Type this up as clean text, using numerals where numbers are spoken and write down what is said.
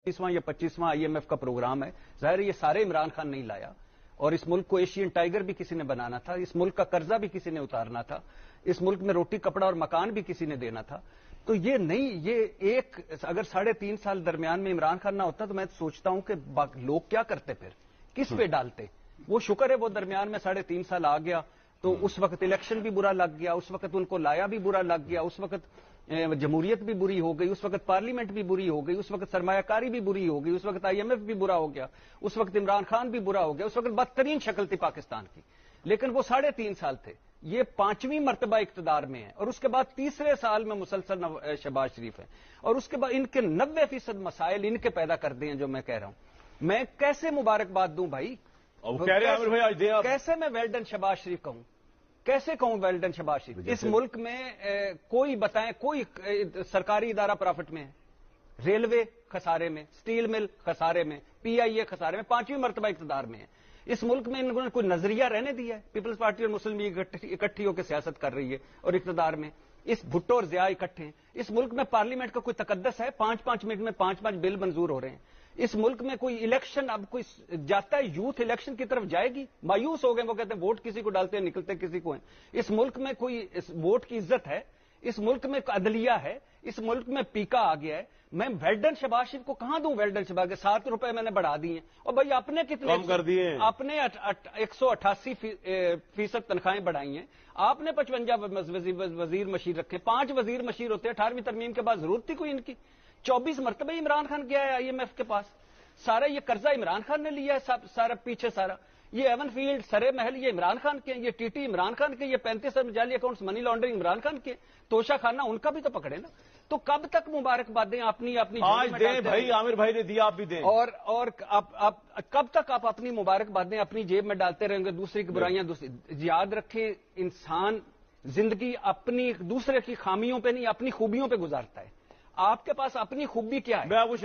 20वां या 25वां IMF का programme है। जाहिर है ये सारे इमरान खान नहीं लाया, और इस मुल्क को एशियन टाइगर भी किसी ने बनाना था, इस मुल्क का कर्जा भी किसी ने उतारना था, इस मुल्क में रोटी कपड़ा और मकान भी किसी ने देना था। तो ये नहीं, ये एक अगर 3.5 साल दरमियान में इमरान खान ना होता तो मैं सोचता हूं कि लोग क्या करते, फिर किस पे डालते। वो शुक्र है वो दरमियान में 3.5 साल आ गया, तो उस वक्त इलेक्शन भी बुरा लग गया, उस वक्त उनको लाया भी बुरा लग गया, उस वक्त जमहूरियत भी बुरी हो गई, उस वक्त पार्लियामेंट भी बुरी हो गई, उस वक्त सरमायाकारी भी बुरी हो गई, उस वक्त IMF भी बुरा हो गया, उस वक्त इमरान खान भी बुरा हो गया, उस वक्त बदतरीन शक्ल थी पाकिस्तान की। लेकिन वो 3.5 साल थे, ये 5वीं मर्तबा इक्तदार में है, और उसके बाद 3रे साल में मुसलसल शहबाज शरीफ है, और उसके बाद इनके 90% मसाइल इनके पैदा कर दिए हैं। जो मैं कह रहा हूं, मैं कैसे मुबारकबाद दूं भाई, कैसे मैं वेल डन शहबाज शरीफ कहूं, कैसे कहूं वेल डन शहबाज शरीफ। इस मुल्क में कोई बताएं, कोई सरकारी इदारा प्रॉफिट में है, रेलवे खसारे में, स्टील मिल खसारे में, PIA खसारे में, 5वीं मर्तबा इक्तदार में है। इस मुल्क में इन्होंने कोई नजरिया रहने दिया है? पीपल्स पार्टी और मुस्लिम लीग इकट्ठी होकर सियासत कर रही है, और इक्तदार में इस भुट्टो और जिया इकट्ठे हैं। इस मुल्क में पार्लियामेंट का कोई तकद्दस है? 5-5 मिनट में 5-5 बिल मंजूर हो रहे हैं। इस मुल्क में कोई इलेक्शन अब कोई जाता है, यूथ इलेक्शन की तरफ जाएगी? मायूस हो गए, वो कहते हैं वोट किसी को डालते हैं, निकलते किसी को हैं। इस मुल्क में कोई वोट की इज्जत है? इस मुल्क में अदलिया है? इस मुल्क में पीका आ गया है। मैं वेल्डन शहबाज शरीफ को कहां दूं? वेल्डन शहबाज के 7 रुपए मैंने बढ़ा दिए, और भाई आपने कितने कम कर दिए? आपने 188% तनख्वाहें बढ़ाई हैं। आपने 55 वजीर मशीर रखे, 5 वजीर मशीर होते हैं। 18वीं तरमीम के बाद जरूरत थी कोई इनकी? 24 मरतबे इमरान खान गया है IMF के पास, सारा ये कर्जा इमरान खान ने लिया है, सारा पीछे सारा ये एवन फील्ड, सरे महल ये इमरान खान के, ये TT इमरान खान के, ये 35 जाली accounts money laundering Imran Khan के, तोशा खाना उनका भी तो पकड़े ना। तो कब तक मुबारकबादें अपनी आज दें भाई, आमिर भाई ने दिया, आप भी दें। और आप कब तक आप अपनी मुबारकबादें अपनी जेब में डालते रहेंगे, दूसरी की बुराइयां दूसरी। याद रखें, इंसान जिंदगी अपनी दूसरे की खामियों पे नहीं, अपनी खूबियों पे गुजारता है। आपके पास अपनी खूबी क्या है? मैं आपको